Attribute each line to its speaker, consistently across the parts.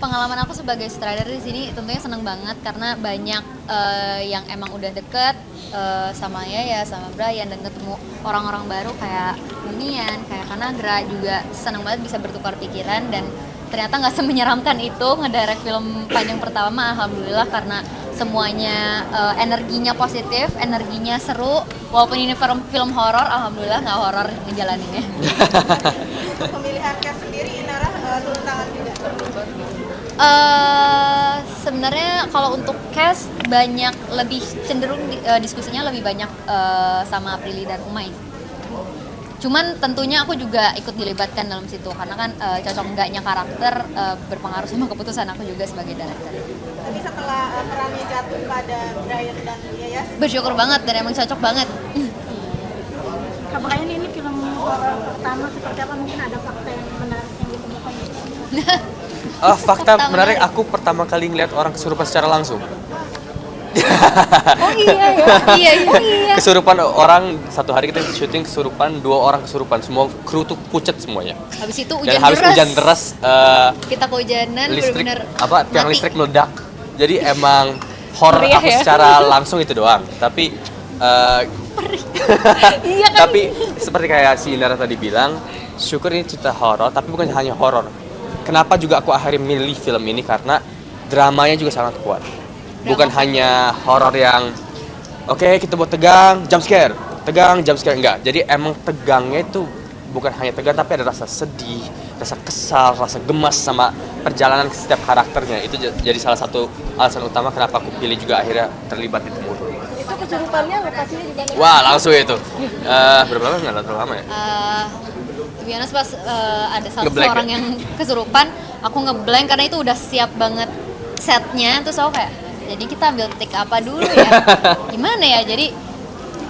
Speaker 1: pengalaman aku sebagai sutradara di sini tentunya seneng banget karena banyak yang emang udah deket sama Yaya, sama Brian, dan ketemu orang-orang baru kayak Unian, kayak Kanagra, juga seneng banget bisa bertukar pikiran. Dan ternyata nggak semenyeramkan itu ngedirect film panjang pertama, alhamdulillah, karena semuanya energinya positif, energinya seru. Walaupun ini film horor, alhamdulillah nggak horor ngejalaninnya.
Speaker 2: Pemilihan cast sendiri Inara turun tangan juga.
Speaker 1: Sebenarnya kalau untuk cast banyak lebih cenderung diskusinya lebih banyak sama Prilly dan Umay. Cuman tentunya aku juga ikut dilibatkan dalam situ karena kan cocok enggaknya karakter berpengaruh sama keputusan aku juga sebagai director.
Speaker 2: Tapi setelah perannya jatuh pada Brian dan Yayas,
Speaker 1: Bersyukur banget dan emang cocok banget.
Speaker 3: Kak Brian, ini film horor pertama seperti apa? Mungkin ada fakta yang menarik yang ditemukan?
Speaker 4: Fakta
Speaker 1: Fakta
Speaker 4: menarik,
Speaker 1: menarik.
Speaker 4: aku pertama kali ngeliat orang kesurupan secara langsung.
Speaker 1: Oh iya ya, iya.
Speaker 4: Kesurupan orang, satu hari kita syuting kesurupan, 2 orang kesurupan, semua kru tuh pucet semuanya.
Speaker 1: Habis itu
Speaker 4: Dan
Speaker 1: hujan
Speaker 4: habis
Speaker 1: deras.
Speaker 4: hujan deras,
Speaker 1: Kita kehujanan
Speaker 4: listrik
Speaker 1: benar-benar
Speaker 4: tiang
Speaker 1: mati.
Speaker 4: listrik meledak. Jadi emang horor
Speaker 1: Meriah
Speaker 4: aku
Speaker 1: ya?
Speaker 4: secara langsung itu doang. Tapi
Speaker 1: Iya kan?
Speaker 4: tapi seperti kayak si Indra tadi bilang, syukur ini cerita horor, tapi bukan hanya horor. Kenapa juga aku akhirnya milih film ini karena dramanya juga sangat kuat. Bukan hanya horor yang oke, kita buat tegang, jump scare, enggak. Jadi emang tegangnya itu bukan hanya tegang, tapi ada rasa sedih, rasa kesal, rasa gemas sama perjalanan setiap karakternya. Itu jadi salah satu alasan utama kenapa aku pilih juga akhirnya terlibat di movie.
Speaker 3: Itu kesurupannya lokasinya di mana?
Speaker 4: Wah, langsung itu. Berapa lama? Nggak terlalu lama ya?
Speaker 1: To be honest, pas ada
Speaker 4: Ngeblank
Speaker 1: seorang
Speaker 4: ya?
Speaker 1: yang kesurupan, aku ngeblank karena itu udah siap banget setnya. Terus aku kayak, jadi kita ambil take apa dulu ya? Gimana ya? Jadi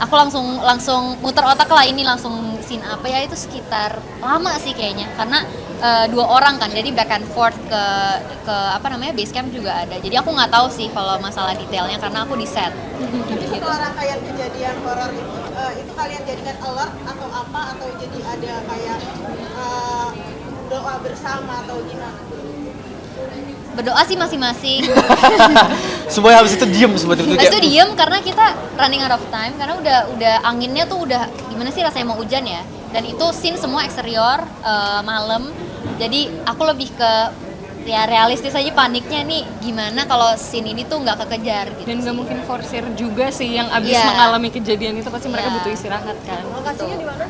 Speaker 1: aku langsung muter otak lah, ini langsung scene apa ya, itu sekitar lama sih kayaknya karena 2 orang kan, jadi back and forth ke apa namanya, base camp juga ada. Jadi aku nggak tahu sih kalau masalah detailnya karena aku di set.
Speaker 2: tapi setelah rangkaian kejadian horor itu kalian jadikan alert atau apa, atau jadi ada kayak doa bersama atau gimana?
Speaker 1: Berdoa sih masing-masing.
Speaker 4: Semuanya habis itu diem semua itu
Speaker 1: Habis itu diem karena kita running out of time karena udah anginnya tuh udah gimana sih rasanya mau hujan ya. Dan itu scene semua eksterior malam. Jadi aku lebih ke ya realistis aja, paniknya nih gimana kalau scene ini tuh nggak kekejar gitu.
Speaker 5: Dan nggak mungkin forsir juga sih yang abis
Speaker 1: Iya.
Speaker 5: mengalami kejadian itu, pasti mereka
Speaker 1: Iya.
Speaker 5: butuh istirahat kan.
Speaker 2: Lokasinya di mana?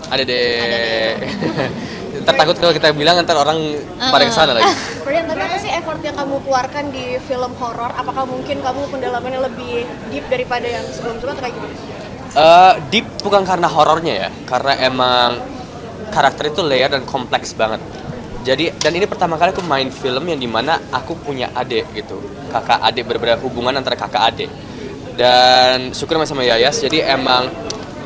Speaker 4: ada deh.
Speaker 1: Ada
Speaker 4: Ntar takut kalau kita bilang ntar orang pada kesana lagi.
Speaker 2: Brian, tapi apa sih effort yang kamu keluarkan di film horor? Apakah mungkin kamu pendalamannya lebih deep daripada yang sebelum-sebelumnya atau kayak gimana?
Speaker 4: Deep bukan karena horornya ya, karena emang karakter itu layer dan kompleks banget. Jadi, dan ini pertama kali aku main film yang dimana aku punya adik gitu, kakak adik, berbeda hubungan antara kakak adik. Dan syukur sama Yayas, jadi emang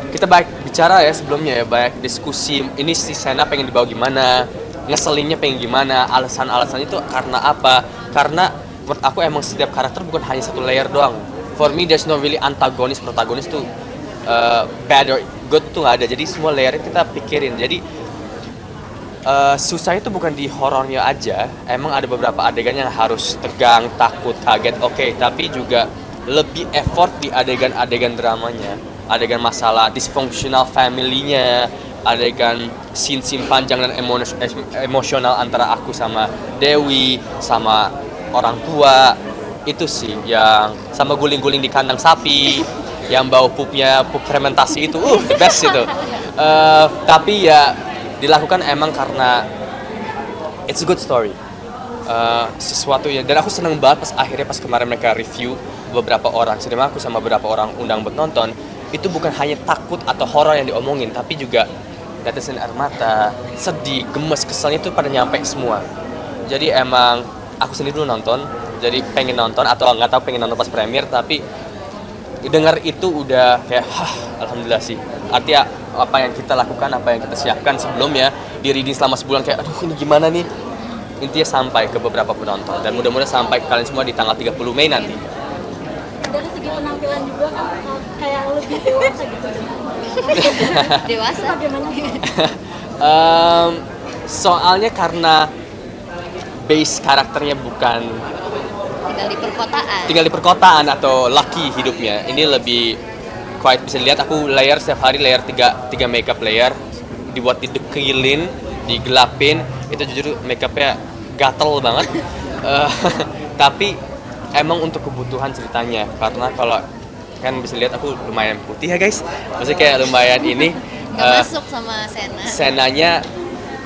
Speaker 4: kita baik bicara ya sebelumnya ya, banyak diskusi, ini si Sena pengen dibawa gimana, ngeselinnya pengen gimana, alasan-alasannya itu karena apa. Karena menurut aku emang setiap karakter bukan hanya satu layer doang. For me there's no really antagonis, protagonis tuh bad or good tuh nggak ada. Jadi semua layernya kita pikirin. Jadi susahnya itu bukan di horornya aja, emang ada beberapa adegan yang harus tegang, takut, kaget, oke, tapi juga lebih effort di adegan-adegan dramanya, adegan masalah dysfunctional family-nya, adegan scene-scene panjang dan emosional antara aku sama Dewi, sama orang tua, itu sih yang sama guling-guling di kandang sapi, yang bau pupnya, pup fermentasi itu, the best itu. Tapi ya dilakukan emang karena it's a good story. Sesuatu ya, dan aku seneng banget pas kemarin mereka review beberapa orang cinema aku sama beberapa orang undang buat nonton, itu bukan hanya takut atau horor yang diomongin, tapi juga tetesan air mata, sedih, gemes, keselnya itu pada nyampe semua. Jadi emang aku sendiri dulu nonton, jadi pengen nonton atau nggak tahu pengen nonton pas premier, tapi dengar itu udah kayak alhamdulillah sih. Artinya apa yang kita lakukan, apa yang kita siapkan sebelumnya di reading selama sebulan kayak aduh ini gimana nih, intinya sampai ke beberapa penonton dan mudah-mudahan sampai ke kalian semua di tanggal 30 Mei nanti.
Speaker 3: Dari segi penampilan juga kan kayak lebih dewasa gitu.
Speaker 1: Dewasa.
Speaker 3: Bagaimana?
Speaker 4: Soalnya karena base karakternya bukan
Speaker 1: tinggal di perkotaan.
Speaker 4: atau lucky hidupnya. Ini lebih quite bisa dilihat aku layer setiap hari layer 3 makeup layer, dibuat didekilin, digelapin. Itu jujur makeupnya gatel banget. Tapi emang untuk kebutuhan ceritanya, karena kalau kan bisa lihat aku lumayan putih ya guys, maksudnya kayak lumayan ini
Speaker 1: Nggak masuk sama Sena.
Speaker 4: Senanya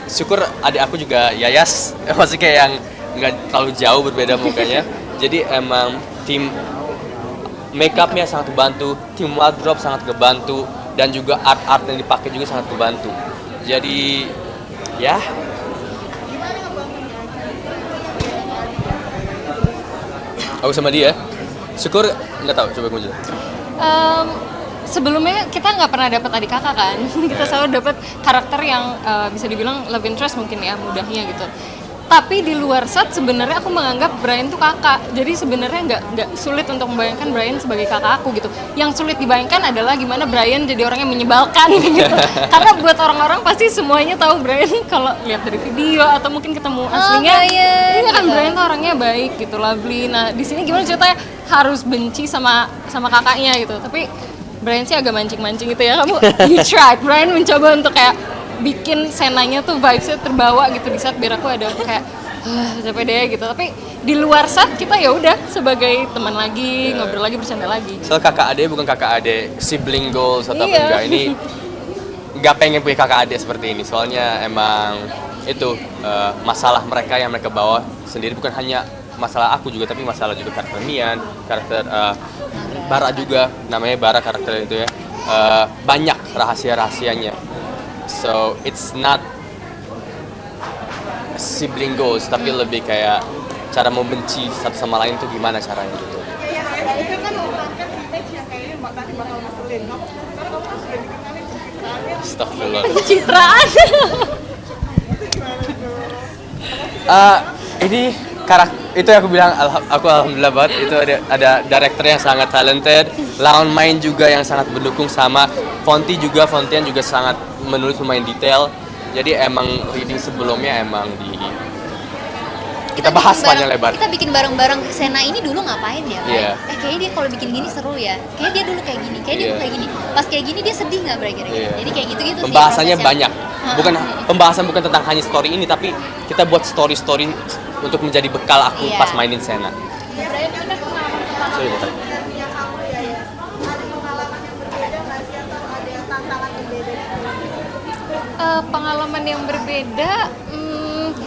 Speaker 4: syukur adik aku juga Yayas, maksudnya kayak yang nggak terlalu jauh berbeda mukanya. Jadi emang tim makeupnya sangat kebantu, tim wardrobe sangat kebantu, dan juga art yang dipakai juga sangat kebantu. Jadi ya aku sama dia syukur, nggak tahu, coba kamu jelasin.
Speaker 5: Sebelumnya kita nggak pernah dapat adik kakak kan. Kita selalu dapat karakter yang bisa dibilang love interest mungkin ya, mudahnya gitu. Tapi di luar set sebenarnya aku menganggap Brian tuh kakak. Jadi sebenarnya nggak sulit untuk membayangkan Brian sebagai kakak aku gitu. Yang sulit dibayangkan adalah gimana Brian jadi orang yang menyebalkan gitu. Karena buat orang-orang pasti semuanya tahu Brian kalau lihat dari video atau mungkin ketemu aslinya.
Speaker 1: Brian,
Speaker 5: Iya kan
Speaker 1: gitu.
Speaker 5: Brian tuh orangnya baik gitu, lovely. Nah di sini gimana ceritanya harus benci sama kakaknya gitu. Tapi Brian sih agak mancing-mancing gitu ya. Kamu you tried. Brian mencoba untuk kayak bikin Senanya tuh vibes-nya terbawa gitu di saat biar aku ada kayak capek deh gitu. Tapi di luar set kita ya udah sebagai teman lagi, ngobrol lagi, bercanda lagi.
Speaker 4: Soal kakak adik bukan kakak adik sibling goals atau
Speaker 5: Iya.
Speaker 4: enggak, ini nggak pengen punya kakak adik seperti ini. Soalnya emang itu masalah mereka yang mereka bawa sendiri, bukan hanya masalah aku juga, tapi masalah juga karakter Mian, karakter Bara juga, namanya Bara karakter itu ya. Banyak rahasia-rahasianya. So it's not sibling goals, tapi lebih kayak cara membenci satu sama lain tuh gimana caranya gitu.
Speaker 2: Itu kan mengangkat image yang kayaknya nanti bakal ngeselin. Karena kamu kan sudah dikenalin pencitraannya.
Speaker 4: Astagfirullah.
Speaker 5: Pencitraan.
Speaker 4: Ini karakter itu yang aku bilang, aku alhamdulillah banget itu ada director yang sangat talented, lawan main juga yang sangat mendukung, sama Fontian juga sangat menulis lumayan detail. Jadi emang reading sebelumnya emang kita bahas
Speaker 1: bikin
Speaker 4: panjang lebar.
Speaker 1: Kita bikin bareng-bareng Sena ini dulu ngapain ya?
Speaker 4: Iya.
Speaker 1: Kayaknya dia kalau bikin gini seru ya. Kayaknya dia dulu kayak gini, kayak dia
Speaker 4: Iya.
Speaker 1: dulu kayak gini. Pas kayak gini dia sedih nggak kira-kira?
Speaker 4: Iya.
Speaker 1: Jadi kayak gitu-gitu sih.
Speaker 4: Pembahasannya
Speaker 1: prosesnya.
Speaker 4: banyak. Bukan pembahasan bukan tentang hanya story ini, tapi kita buat story-story untuk menjadi bekal aku
Speaker 1: Iya.
Speaker 4: pas mainin Sena.
Speaker 2: Brian, ada pengalaman
Speaker 4: Sorry, Tata.
Speaker 2: yang kamu ya, ada pengalaman yang berbeda nggak sih atau ada tantangan berbeda?
Speaker 5: Pengalaman yang berbeda,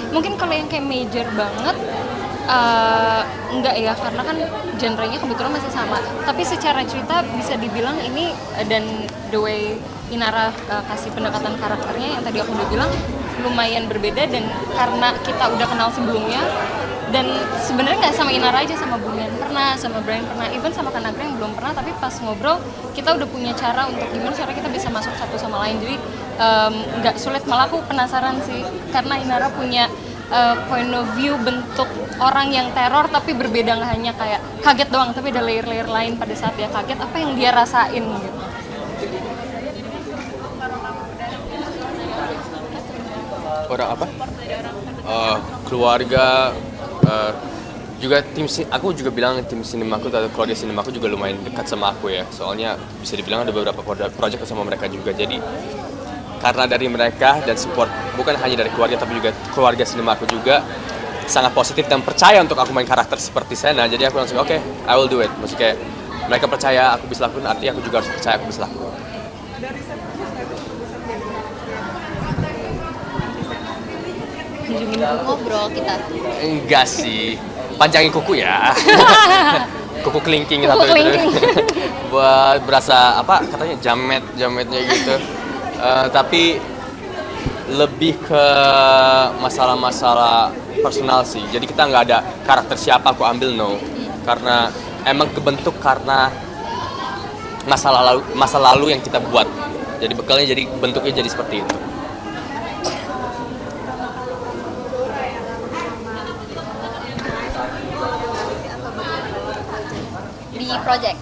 Speaker 5: mungkin kalau yang kayak major banget enggak ya, karena kan genrenya kebetulan masih sama. Tapi secara cerita bisa dibilang ini dan the way Inara kasih pendekatan karakternya yang tadi aku udah bilang lumayan berbeda, dan karena kita udah kenal sebelumnya. Dan sebenarnya nggak sama Inara aja, sama Bumian pernah, sama Brian pernah, even sama Kanagra yang belum pernah. Tapi pas ngobrol kita udah punya cara untuk gimana cara kita bisa masuk satu sama lain. Jadi nggak sulit, malah aku penasaran sih karena Inara punya point of view bentuk orang yang teror tapi berbeda, nggak hanya kayak kaget doang, tapi ada layer-layer lain pada saat dia kaget, apa yang dia rasain gitu.
Speaker 4: Orang apa? Keluarga, juga aku juga bilang tim sinemaku atau keluarga sinemaku juga lumayan dekat sama aku ya. Soalnya bisa dibilang ada beberapa project sama mereka juga. Jadi karena dari mereka dan support bukan hanya dari keluarga tapi juga keluarga sinemaku juga sangat positif dan percaya untuk aku main karakter seperti Sena. Jadi aku langsung oke, I will do it. Maksudnya kayak mereka percaya aku bisa lakukan, artinya aku juga harus percaya aku bisa lakukan.
Speaker 1: Kunjungin ngobrol kita.
Speaker 4: Enggak sih, panjangin kuku ya. Kuku kelingking
Speaker 5: Kuku
Speaker 4: satu
Speaker 5: kelingking.
Speaker 4: itu. Buat berasa apa katanya jametnya gitu. Tapi lebih ke masalah-masalah personal sih. Jadi kita nggak ada karakter siapa aku ambil, no. Karena emang kebentuk karena masa lalu yang kita buat. Jadi bekalnya jadi bentuknya jadi seperti itu.
Speaker 1: Di project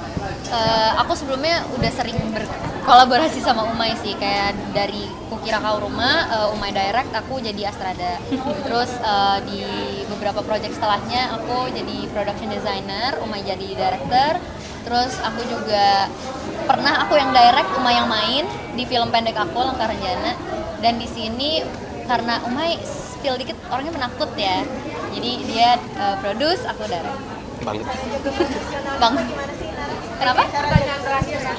Speaker 1: aku sebelumnya udah sering berkolaborasi sama Umay sih, kayak dari Kukira Kau Rumah, Umay direct, aku jadi Astrada. Terus di beberapa project setelahnya aku jadi production designer, Umay jadi director. Terus aku juga pernah aku yang direct, Umay yang main di film pendek aku Langkah Renjana. Dan di sini karena Umay spill dikit orangnya penakut ya, jadi dia produce, aku direct.
Speaker 4: Banget.
Speaker 1: Bang, kenapa?
Speaker 2: Pertanyaan terakhir ya.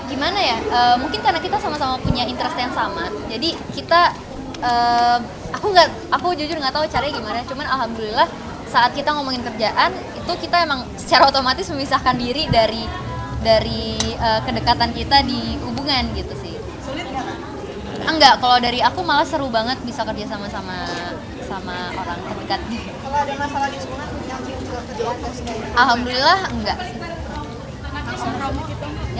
Speaker 1: Gimana ya? Mungkin karena kita sama-sama punya interest yang sama, jadi kita aku jujur nggak tahu caranya gimana. Cuman alhamdulillah saat kita ngomongin kerjaan itu kita emang secara otomatis memisahkan diri dari kedekatan kita di hubungan gitu sih.
Speaker 2: Sulit nggak Kak?
Speaker 1: Enggak, kalau dari aku malah seru banget bisa kerja sama orang terdekat.
Speaker 2: Kalau ada masalah di hubungan, nyambung ke kerjaan dan sebagainya.
Speaker 1: Alhamdulillah enggak sih.
Speaker 3: Langsung promo gitu.